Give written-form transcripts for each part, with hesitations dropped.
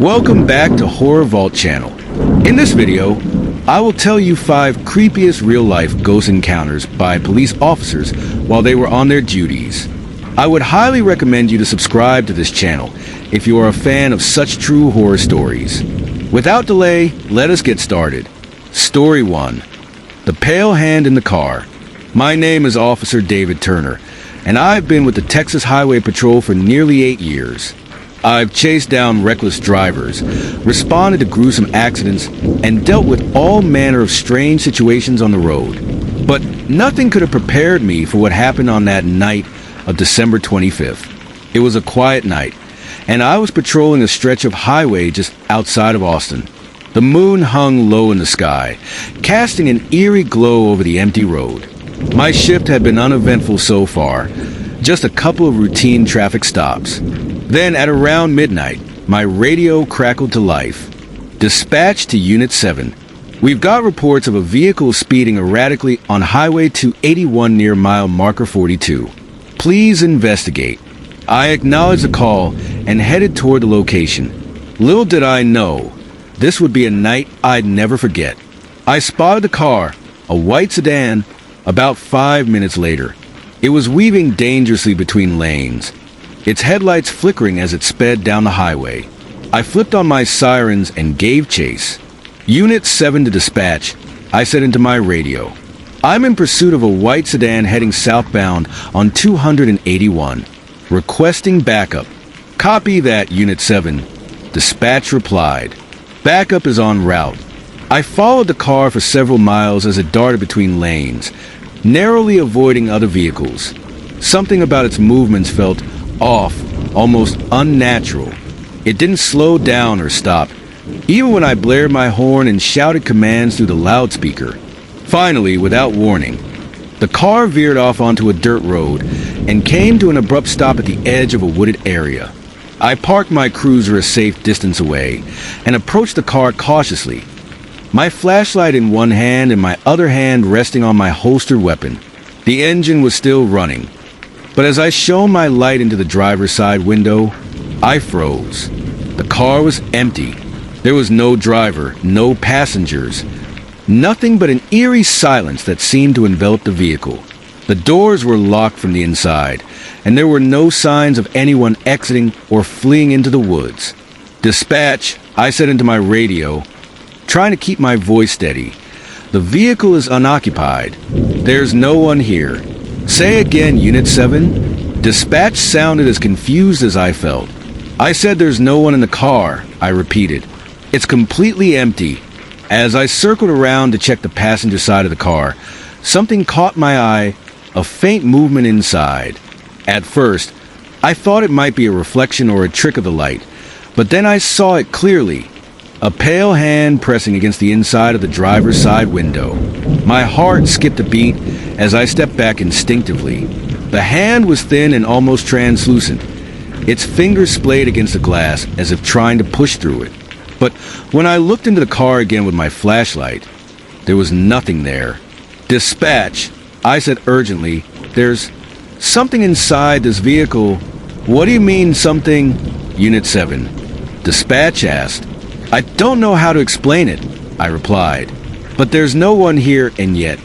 Welcome back to Horror Vault Channel. In this video, I will tell you 5 creepiest real-life ghost encounters by police officers while they were on their duties. I would highly recommend you to subscribe to this channel if you are a fan of such true horror stories. Without delay, let us get started. Story 1. The Pale Hand in the Car. My name is Officer David Turner, and I've been with the Texas Highway Patrol for nearly 8 years. I've chased down reckless drivers, responded to gruesome accidents, and dealt with all manner of strange situations on the road. But nothing could have prepared me for what happened on that night of December 25th. It was a quiet night, and I was patrolling a stretch of highway just outside of Austin. The moon hung low in the sky, casting an eerie glow over the empty road. My shift had been uneventful so far, just a couple of routine traffic stops. Then, at around midnight, my radio crackled to life. Dispatch to Unit 7. We've got reports of a vehicle speeding erratically on Highway 281 near mile marker 42. Please investigate. I acknowledged the call and headed toward the location. Little did I know, this would be a night I'd never forget. I spotted the car, a white sedan, about 5 minutes later. It was weaving dangerously between lanes, its headlights flickering as it sped down the highway. I flipped on my sirens and gave chase. Unit 7 to dispatch, I said into my radio. I'm in pursuit of a white sedan heading southbound on 281. Requesting backup. Copy that, Unit 7. Dispatch replied. Backup is en route. I followed the car for several miles as it darted between lanes, narrowly avoiding other vehicles. Something about its movements felt off, almost unnatural. It didn't slow down or stop, even when I blared my horn and shouted commands through the loudspeaker. Finally, without warning, the car veered off onto a dirt road and came to an abrupt stop at the edge of a wooded area. I parked my cruiser a safe distance away and approached the car cautiously, my flashlight in one hand and my other hand resting on my holstered weapon. The engine was still running, but as I shone my light into the driver's side window, I froze. The car was empty. There was no driver, no passengers, nothing but an eerie silence that seemed to envelop the vehicle. The doors were locked from the inside, and there were no signs of anyone exiting or fleeing into the woods. Dispatch, I said into my radio, trying to keep my voice steady. The vehicle is unoccupied. There's no one here. Say again, Unit 7. Dispatch sounded as confused as I felt. I said there's no one in the car, I repeated. It's completely empty. As I circled around to check the passenger side of the car, something caught my eye, a faint movement inside. At first, I thought it might be a reflection or a trick of the light, but then I saw it clearly. A pale hand pressing against the inside of the driver's side window. My heart skipped a beat as I stepped back instinctively. The hand was thin and almost translucent. Its fingers splayed against the glass as if trying to push through it. But when I looked into the car again with my flashlight, there was nothing there. Dispatch, I said urgently, there's something inside this vehicle. What do you mean something? Unit 7. Dispatch asked. I don't know how to explain it, I replied, but there's no one here and yet.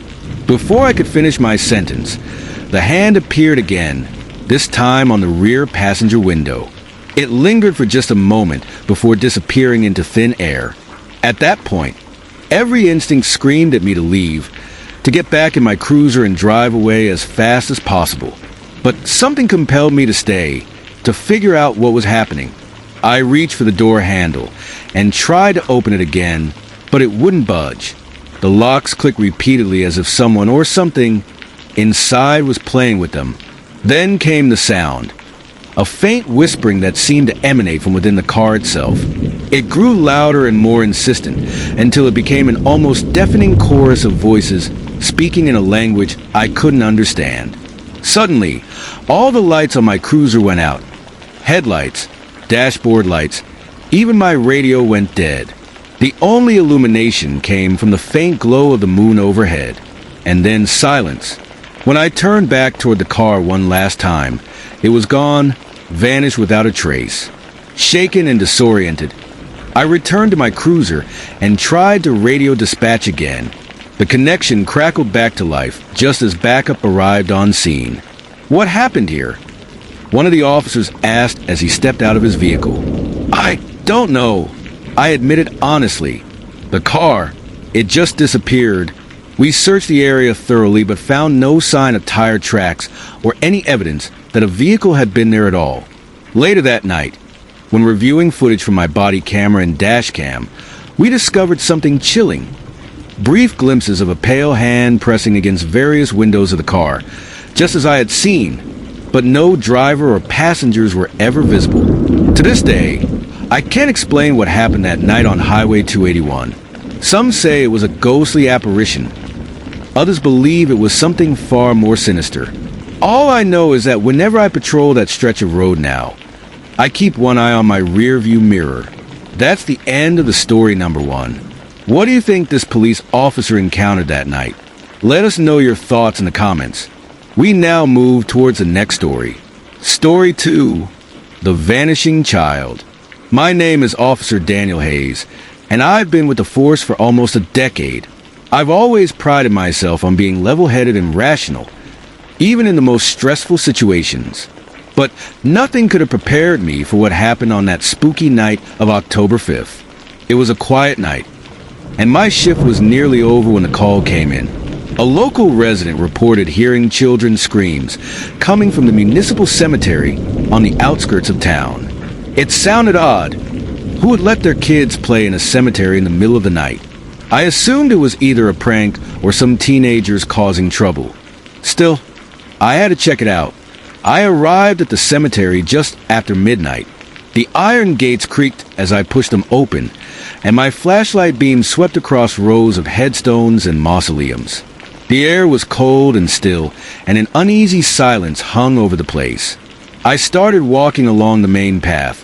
Before I could finish my sentence, the hand appeared again, this time on the rear passenger window. It lingered for just a moment before disappearing into thin air. At that point, every instinct screamed at me to leave, to get back in my cruiser and drive away as fast as possible. But something compelled me to stay, to figure out what was happening. I reached for the door handle and tried to open it again, but it wouldn't budge. The locks clicked repeatedly as if someone or something inside was playing with them. Then came the sound, a faint whispering that seemed to emanate from within the car itself. It grew louder and more insistent until it became an almost deafening chorus of voices speaking in a language I couldn't understand. Suddenly, all the lights on my cruiser went out. Headlights, dashboard lights, even my radio went dead. The only illumination came from the faint glow of the moon overhead, and then silence. When I turned back toward the car one last time, it was gone, vanished without a trace. Shaken and disoriented, I returned to my cruiser and tried to radio dispatch again. The connection crackled back to life just as backup arrived on scene. "What happened here?" one of the officers asked as he stepped out of his vehicle. "I don't know," I admitted honestly. "The car, it just disappeared." We searched the area thoroughly but found no sign of tire tracks or any evidence that a vehicle had been there at all. Later that night, when reviewing footage from my body camera and dash cam, we discovered something chilling. Brief glimpses of a pale hand pressing against various windows of the car, just as I had seen, but no driver or passengers were ever visible. To this day, I can't explain what happened that night on Highway 281. Some say it was a ghostly apparition. Others believe it was something far more sinister. All I know is that whenever I patrol that stretch of road now, I keep one eye on my rearview mirror. That's the end of the story number 1. What do you think this police officer encountered that night? Let us know your thoughts in the comments. We now move towards the next story. Story 2, The Vanishing Child. My name is Officer Daniel Hayes, and I've been with the force for almost a decade. I've always prided myself on being level-headed and rational, even in the most stressful situations. But nothing could have prepared me for what happened on that spooky night of October 5th. It was a quiet night, and my shift was nearly over when the call came in. A local resident reported hearing children's screams coming from the municipal cemetery on the outskirts of town. It sounded odd. Who would let their kids play in a cemetery in the middle of the night? I assumed it was either a prank or some teenagers causing trouble. Still, I had to check it out. I arrived at the cemetery just after midnight. The iron gates creaked as I pushed them open, and my flashlight beam swept across rows of headstones and mausoleums. The air was cold and still, and an uneasy silence hung over the place. I started walking along the main path,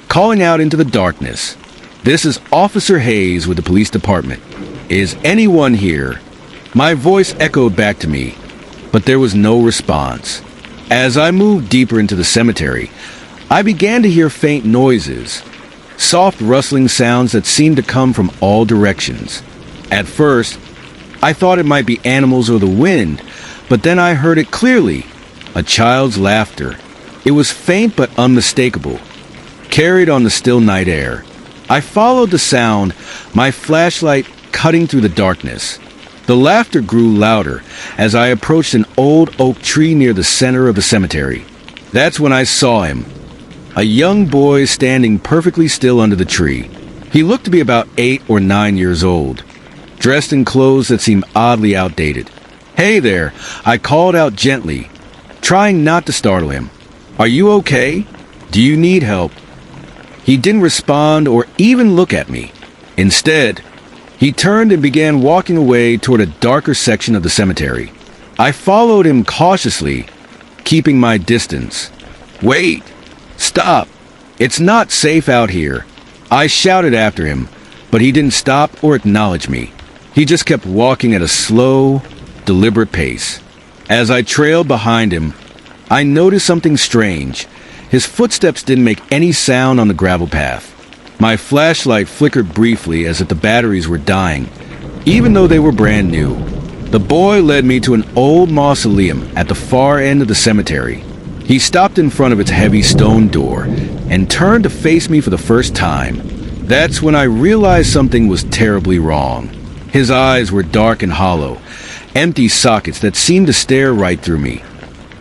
calling out into the darkness. "This is Officer Hayes with the police department. Is anyone here?" My voice echoed back to me, but there was no response. As I moved deeper into the cemetery, I began to hear faint noises, soft rustling sounds that seemed to come from all directions. At first, I thought it might be animals or the wind, but then I heard it clearly, a child's laughter. It was faint but unmistakable, carried on the still night air. I followed the sound, my flashlight cutting through the darkness. The laughter grew louder as I approached an old oak tree near the center of the cemetery. That's when I saw him, a young boy standing perfectly still under the tree. He looked to be about 8 or 9 years old, dressed in clothes that seemed oddly outdated. "Hey there," I called out gently, trying not to startle him. "Are you okay? Do you need help?" He didn't respond or even look at me. Instead, he turned and began walking away toward a darker section of the cemetery. I followed him cautiously, keeping my distance. "Wait! Stop! It's not safe out here!" I shouted after him, but he didn't stop or acknowledge me. He just kept walking at a slow, deliberate pace. As I trailed behind him, I noticed something strange. His footsteps didn't make any sound on the gravel path. My flashlight flickered briefly as if the batteries were dying, even though they were brand new. The boy led me to an old mausoleum at the far end of the cemetery. He stopped in front of its heavy stone door and turned to face me for the first time. That's when I realized something was terribly wrong. His eyes were dark and hollow, empty sockets that seemed to stare right through me,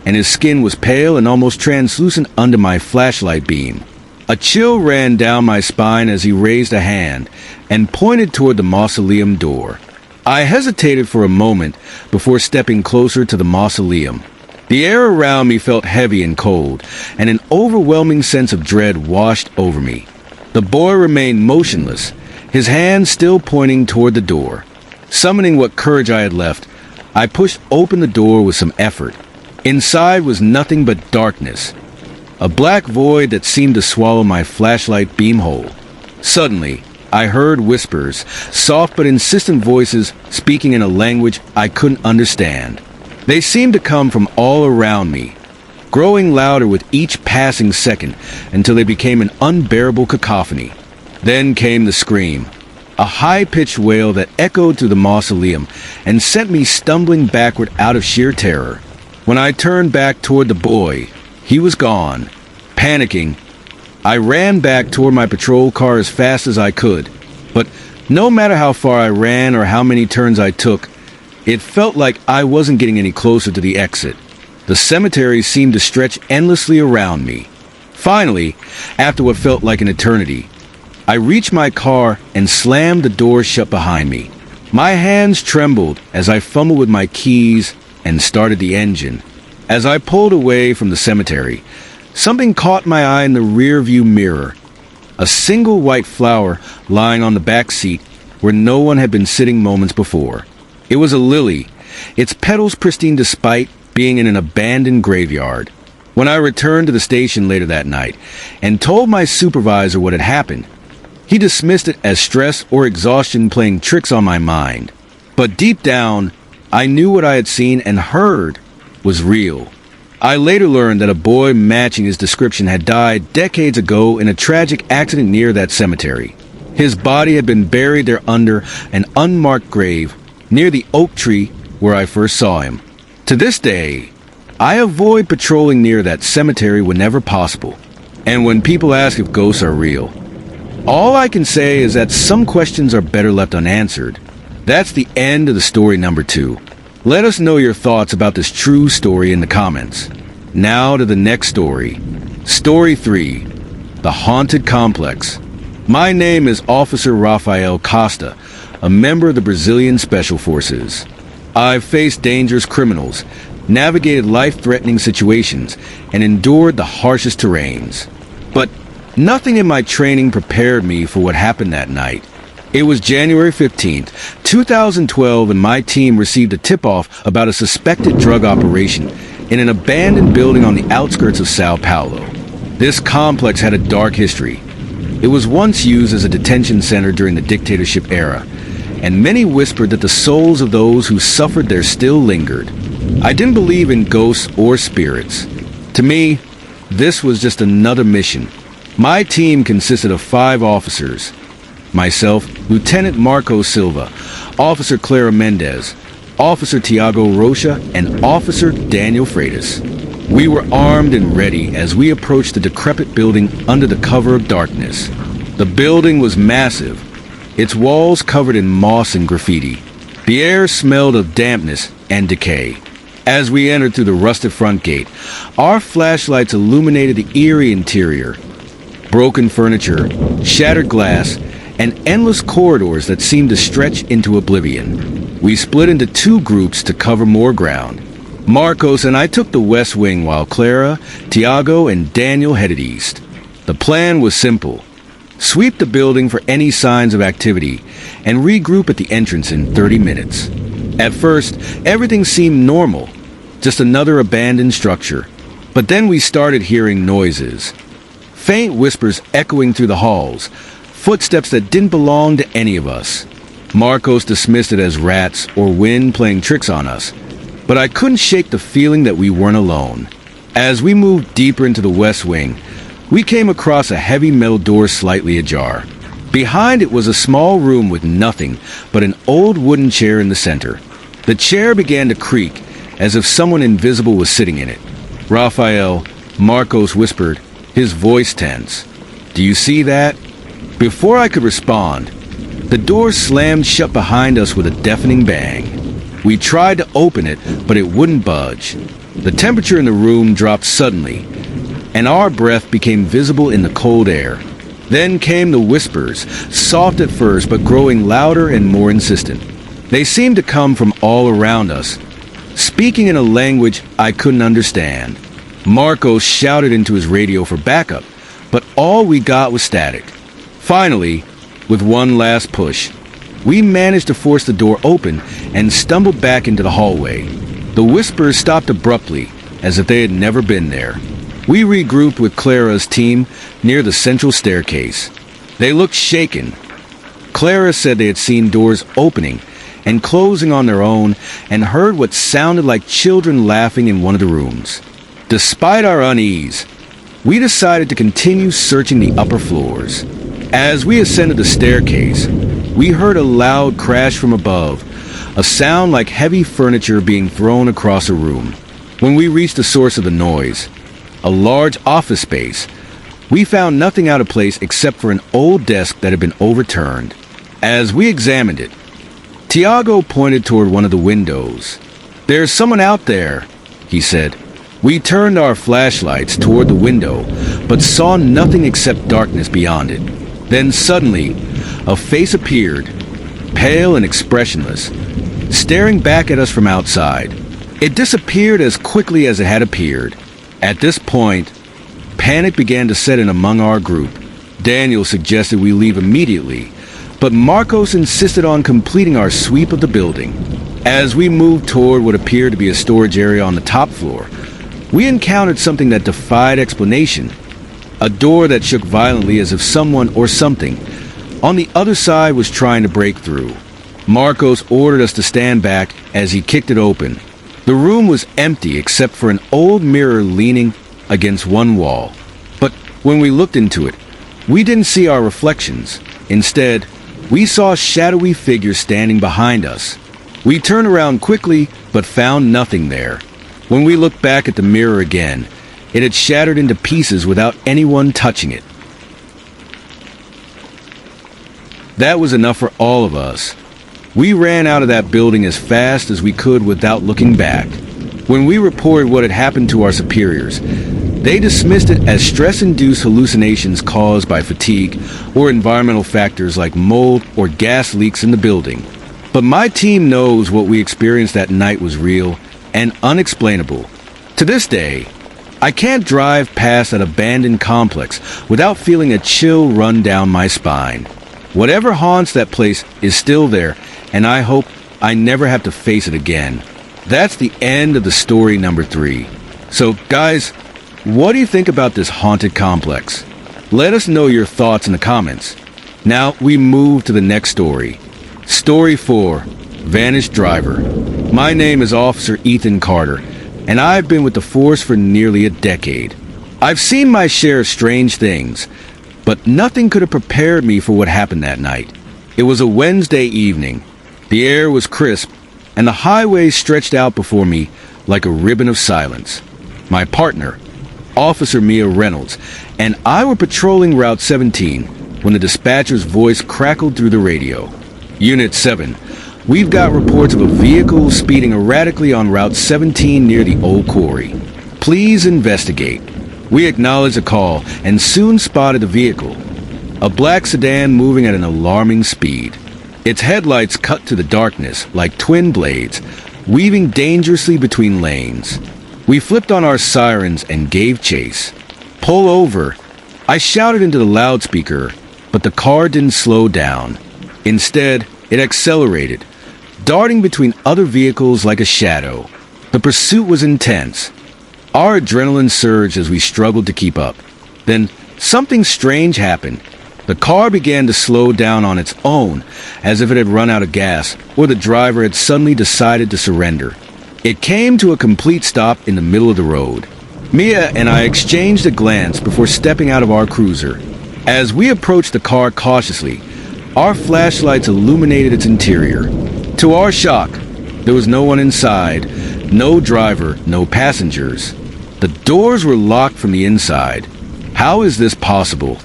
and his skin was pale and almost translucent under my flashlight beam. A chill ran down my spine as he raised a hand and pointed toward the mausoleum door. I hesitated for a moment before stepping closer to the mausoleum. The air around me felt heavy and cold, and an overwhelming sense of dread washed over me. The boy remained motionless, his hand still pointing toward the door. Summoning what courage I had left, I pushed open the door with some effort. Inside was nothing but darkness, a black void that seemed to swallow my flashlight beam whole. Suddenly, I heard whispers, soft but insistent voices speaking in a language I couldn't understand. They seemed to come from all around me, growing louder with each passing second until they became an unbearable cacophony. Then came the scream, a high-pitched wail that echoed through the mausoleum and sent me stumbling backward out of sheer terror. When I turned back toward the boy, he was gone. Panicking, I ran back toward my patrol car as fast as I could, but no matter how far I ran or how many turns I took, it felt like I wasn't getting any closer to the exit. The cemetery seemed to stretch endlessly around me. Finally, after what felt like an eternity, I reached my car and slammed the door shut behind me. My hands trembled as I fumbled with my keys and started the engine. As I pulled away from the cemetery, something caught my eye in the rearview mirror. A single white flower lying on the back seat where no one had been sitting moments before. It was a lily, its petals pristine despite being in an abandoned graveyard. When I returned to the station later that night and told my supervisor what had happened, he dismissed it as stress or exhaustion playing tricks on my mind. But deep down, I knew what I had seen and heard was real. I later learned that a boy matching his description had died decades ago in a tragic accident near that cemetery. His body had been buried there under an unmarked grave near the oak tree where I first saw him. To this day, I avoid patrolling near that cemetery whenever possible. And when people ask if ghosts are real, all I can say is that some questions are better left unanswered. That's the end of the story number 2. Let us know your thoughts about this true story in the comments. Now to the next story. Story 3. The Haunted Complex. My name is Officer Rafael Costa, a member of the Brazilian Special Forces. I've faced dangerous criminals, navigated life-threatening situations, and endured the harshest terrains. But nothing in my training prepared me for what happened that night. It was January 15th, 2012, and my team received a tip-off about a suspected drug operation in an abandoned building on the outskirts of Sao Paulo. This complex had a dark history. It was once used as a detention center during the dictatorship era, and many whispered that the souls of those who suffered there still lingered. I didn't believe in ghosts or spirits. To me, this was just another mission. My team consisted of 5 officers. Myself, Lieutenant Marco Silva, Officer Clara Mendez, Officer Tiago Rocha, and Officer Daniel Freitas. We were armed and ready as we approached the decrepit building under the cover of darkness. The building was massive, its walls covered in moss and graffiti. The air smelled of dampness and decay. As we entered through the rusted front gate, our flashlights illuminated the eerie interior. Broken furniture, shattered glass, and endless corridors that seemed to stretch into oblivion. We split into 2 groups to cover more ground. Marcos and I took the west wing while Clara, Tiago, and Daniel headed east. The plan was simple. Sweep the building for any signs of activity and regroup at the entrance in 30 minutes. At first, everything seemed normal, just another abandoned structure. But then we started hearing noises. Faint whispers echoing through the halls, footsteps that didn't belong to any of us. Marcos dismissed it as rats or wind playing tricks on us, but I couldn't shake the feeling that we weren't alone. As we moved deeper into the west wing, we came across a heavy metal door slightly ajar. Behind it was a small room with nothing but an old wooden chair in the center. The chair began to creak as if someone invisible was sitting in it. Rafael, Marcos whispered, his voice tense. "Do you see that?" Before I could respond, the door slammed shut behind us with a deafening bang. We tried to open it, but it wouldn't budge. The temperature in the room dropped suddenly, and our breath became visible in the cold air. Then came the whispers, soft at first but growing louder and more insistent. They seemed to come from all around us, speaking in a language I couldn't understand. Marcos shouted into his radio for backup, but all we got was static. Finally, with one last push, we managed to force the door open and stumbled back into the hallway. The whispers stopped abruptly, as if they had never been there. We regrouped with Clara's team near the central staircase. They looked shaken. Clara said they had seen doors opening and closing on their own and heard what sounded like children laughing in one of the rooms. Despite our unease, we decided to continue searching the upper floors. As we ascended the staircase, we heard a loud crash from above, a sound like heavy furniture being thrown across a room. When we reached the source of the noise, a large office space, we found nothing out of place except for an old desk that had been overturned. As we examined it, Tiago pointed toward one of the windows. "There's someone out there," he said. We turned our flashlights toward the window, but saw nothing except darkness beyond it. Then suddenly, a face appeared, pale and expressionless, staring back at us from outside. It disappeared as quickly as it had appeared. At this point, panic began to set in among our group. Daniel suggested we leave immediately, but Marcos insisted on completing our sweep of the building. As we moved toward what appeared to be a storage area on the top floor, we encountered something that defied explanation. A door that shook violently as if someone or something on the other side was trying to break through. Marcos ordered us to stand back as he kicked it open. The room was empty except for an old mirror leaning against one wall. But when we looked into it, we didn't see our reflections. Instead, we saw shadowy figures standing behind us. We turned around quickly, but found nothing there. When we looked back at the mirror again, it had shattered into pieces without anyone touching it. That was enough for all of us. We ran out of that building as fast as we could without looking back. When we reported what had happened to our superiors, they dismissed it as stress-induced hallucinations caused by fatigue or environmental factors like mold or gas leaks in the building. But my team knows what we experienced that night was real and unexplainable. To this day, I can't drive past that abandoned complex without feeling a chill run down my spine. Whatever haunts that place is still there, and I hope I never have to face it again. That's the end of the story number 3. So, guys, what do you think about this haunted complex? Let us know your thoughts in the comments. Now we move to the next story. Story 4, Vanished Driver. My name is Officer Ethan Carter, and I've been with the force for nearly a decade. I've seen my share of strange things, but nothing could have prepared me for what happened that night. It was a Wednesday evening. The air was crisp, and the highway stretched out before me like a ribbon of silence. My partner, Officer Mia Reynolds, and I were patrolling Route 17 when the dispatcher's voice crackled through the radio. Unit 7, we've got reports of a vehicle speeding erratically on Route 17 near the old quarry. Please investigate. We acknowledged the call and soon spotted the vehicle, a black sedan moving at an alarming speed. Its headlights cut to the darkness like twin blades, weaving dangerously between lanes. We flipped on our sirens and gave chase. "Pull over!" I shouted into the loudspeaker, but the car didn't slow down. Instead, it accelerated, darting between other vehicles like a shadow. The pursuit was intense. Our adrenaline surged as we struggled to keep up. Then, something strange happened. The car began to slow down on its own, as if it had run out of gas, or the driver had suddenly decided to surrender. It came to a complete stop in the middle of the road. Mia and I exchanged a glance before stepping out of our cruiser. As we approached the car cautiously, our flashlights illuminated its interior. To our shock, there was no one inside, no driver, no passengers. The doors were locked from the inside. "How is this possible?"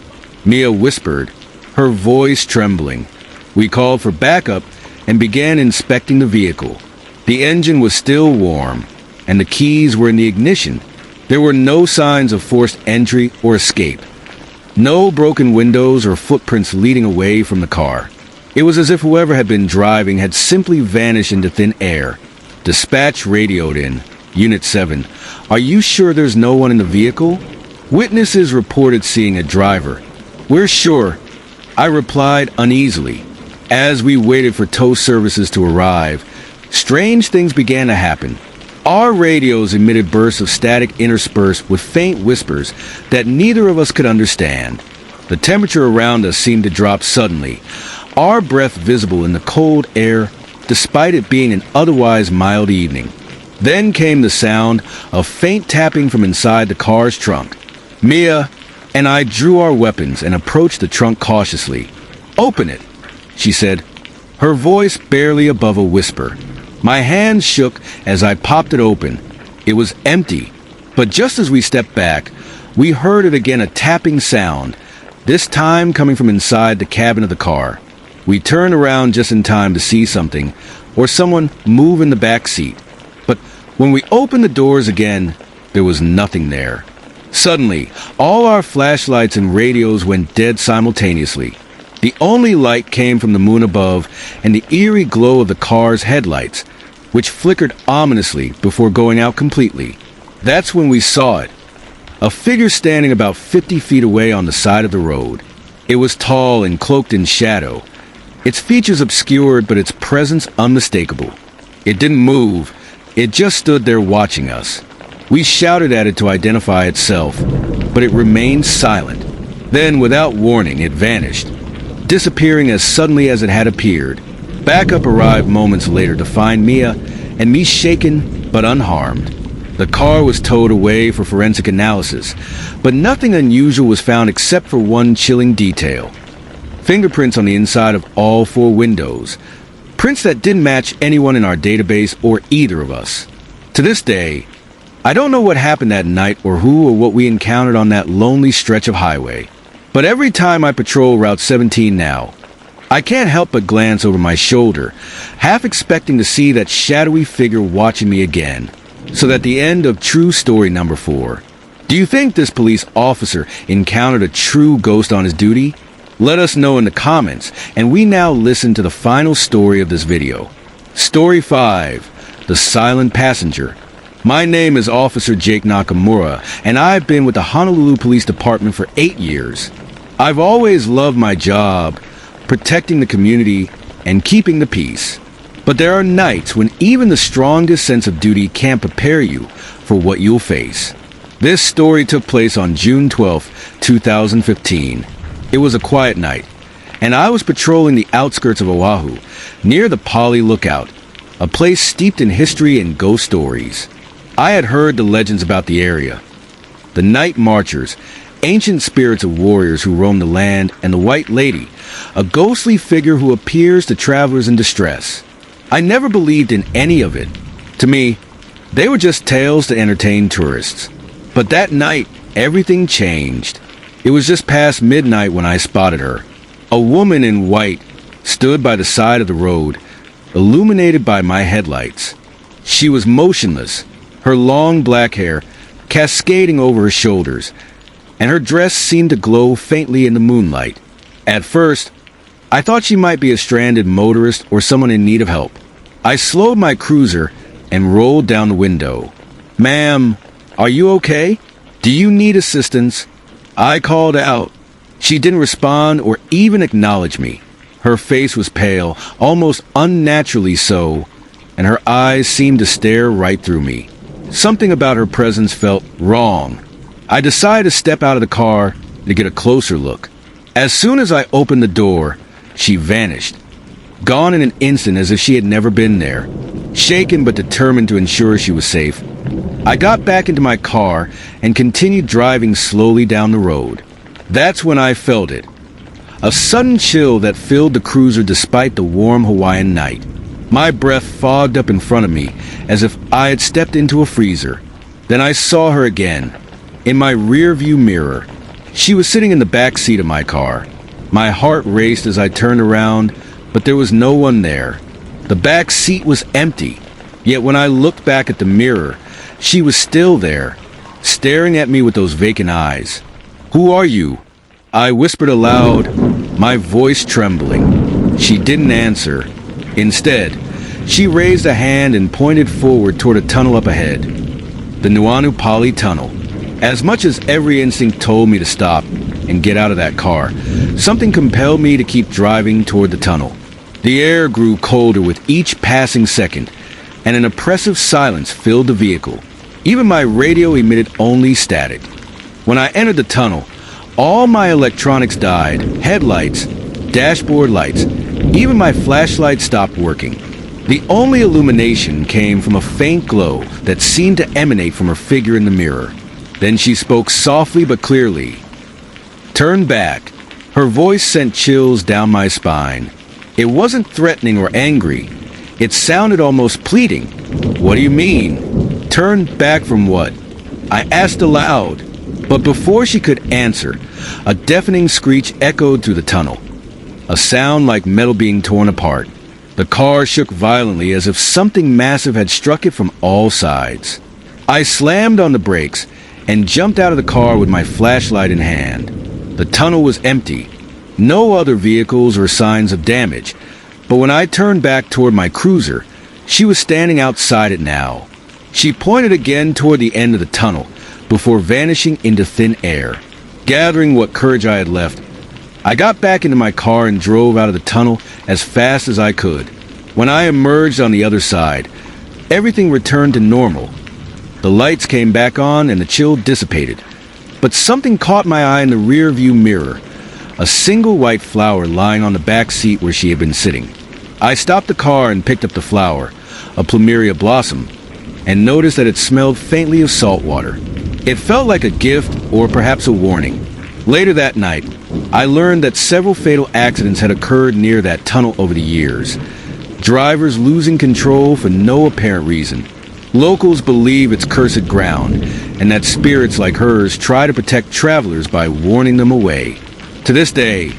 Mia whispered, her voice trembling. We called for backup and began inspecting the vehicle. The engine was still warm, and the keys were in the ignition. There were no signs of forced entry or escape. No broken windows or footprints leading away from the car. It was as if whoever had been driving had simply vanished into thin air. Dispatch radioed in. Unit 7, are you sure there's no one in the vehicle? Witnesses reported seeing a driver. We're sure, I replied uneasily. As we waited for tow services to arrive, strange things began to happen. Our radios emitted bursts of static interspersed with faint whispers that neither of us could understand. The temperature around us seemed to drop suddenly, our breath visible in the cold air despite it being an otherwise mild evening. Then came the sound of faint tapping from inside the car's trunk. Mia and I drew our weapons and approached the trunk cautiously. "Open it," she said, her voice barely above a whisper. My hands shook as I popped it open. It was empty, but just as we stepped back, we heard it again, a tapping sound, this time coming from inside the cabin of the car. We turned around just in time to see something, or someone, move in the back seat. But when we opened the doors again, there was nothing there. Suddenly, all our flashlights and radios went dead simultaneously. The only light came from the moon above and the eerie glow of the car's headlights, which flickered ominously before going out completely. That's when we saw it. A figure standing about 50 feet away on the side of the road. It was tall and cloaked in shadow, its features obscured but its presence unmistakable. It didn't move, it just stood there watching us. We shouted at it to identify itself, but it remained silent. Then, without warning, it vanished, disappearing as suddenly as it had appeared. Backup arrived moments later to find Mia and me shaken but unharmed. The car was towed away for forensic analysis, but nothing unusual was found except for one chilling detail. Fingerprints on the inside of all 4 windows. Prints that didn't match anyone in our database or either of us. To this day, I don't know what happened that night or who or what we encountered on that lonely stretch of highway. But every time I patrol Route 17 now, I can't help but glance over my shoulder, half expecting to see that shadowy figure watching me again. So at the end of true story number 4, do you think this police officer encountered a true ghost on his duty? Let us know in the comments, and we now listen to the final story of this video. Story 5, The Silent Passenger. My name is Officer Jake Nakamura, and I've been with the Honolulu Police Department for 8 years. I've always loved my job, protecting the community and keeping the peace. But there are nights when even the strongest sense of duty can't prepare you for what you'll face. This story took place on June 12, 2015. It was a quiet night, and I was patrolling the outskirts of Oahu, near the Pali Lookout, a place steeped in history and ghost stories. I had heard the legends about the area. The night marchers, ancient spirits of warriors who roam the land, and the White Lady, a ghostly figure who appears to travelers in distress. I never believed in any of it. To me, they were just tales to entertain tourists. But that night, everything changed. It was just past midnight when I spotted her. A woman in white stood by the side of the road, illuminated by my headlights. She was motionless, her long black hair cascading over her shoulders, and her dress seemed to glow faintly in the moonlight. At first, I thought she might be a stranded motorist or someone in need of help. I slowed my cruiser and rolled down the window. "Ma'am, are you okay? Do you need assistance?" I called out. She didn't respond or even acknowledge me. Her face was pale, almost unnaturally so, and her eyes seemed to stare right through me. Something about her presence felt wrong. I decided to step out of the car to get a closer look. As soon as I opened the door, she vanished, gone in an instant as if she had never been there. Shaken but determined to ensure she was safe, I got back into my car and continued driving slowly down the road. That's when I felt it. A sudden chill that filled the cruiser despite the warm Hawaiian night. My breath fogged up in front of me as if I had stepped into a freezer. Then I saw her again, in my rearview mirror. She was sitting in the back seat of my car. My heart raced as I turned around, but there was no one there. The back seat was empty. Yet when I looked back at the mirror, she was still there, staring at me with those vacant eyes. "Who are you?" I whispered aloud, my voice trembling. She didn't answer. Instead, she raised a hand and pointed forward toward a tunnel up ahead. The Nuanu Pali Tunnel. As much as every instinct told me to stop and get out of that car, something compelled me to keep driving toward the tunnel. The air grew colder with each passing second, and an oppressive silence filled the vehicle. Even my radio emitted only static. When I entered the tunnel, all my electronics died, headlights, dashboard lights, even my flashlight stopped working. The only illumination came from a faint glow that seemed to emanate from her figure in the mirror. Then she spoke softly but clearly. Turn back. Her voice sent chills down my spine. It wasn't threatening or angry. It sounded almost pleading. What do you mean? Turn back from what? I asked aloud. But before she could answer, a deafening screech echoed through the tunnel. A sound like metal being torn apart. The car shook violently as if something massive had struck it from all sides. I slammed on the brakes and jumped out of the car with my flashlight in hand. The tunnel was empty. No other vehicles or signs of damage. But when I turned back toward my cruiser, she was standing outside it now. She pointed again toward the end of the tunnel before vanishing into thin air. Gathering what courage I had left, I got back into my car and drove out of the tunnel as fast as I could. When I emerged on the other side, everything returned to normal. The lights came back on and the chill dissipated. But something caught my eye in the rear view mirror. A single white flower lying on the back seat where she had been sitting. I stopped the car and picked up the flower, a plumeria blossom, and noticed that it smelled faintly of salt water. It felt like a gift or perhaps a warning. Later that night, I learned that several fatal accidents had occurred near that tunnel over the years. Drivers losing control for no apparent reason. Locals believe it's cursed ground, and that spirits like hers try to protect travelers by warning them away. To this day,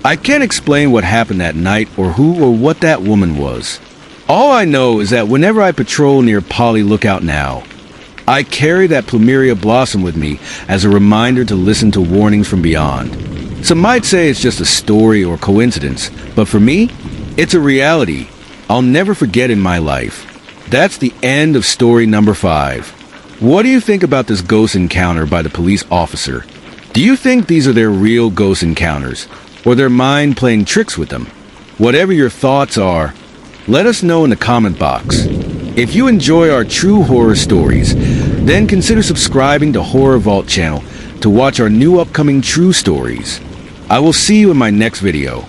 I can't explain what happened that night or who or what that woman was. All I know is that whenever I patrol near Polly Lookout now, I carry that plumeria blossom with me as a reminder to listen to warnings from beyond. Some might say it's just a story or coincidence, but for me, it's a reality I'll never forget in my life. That's the end of story number 5. What do you think about this ghost encounter by the police officer? Do you think these are their real ghost encounters, or their mind playing tricks with them? Whatever your thoughts are, let us know in the comment box. If you enjoy our true horror stories, then consider subscribing to Horror Vault channel to watch our new upcoming true stories. I will see you in my next video.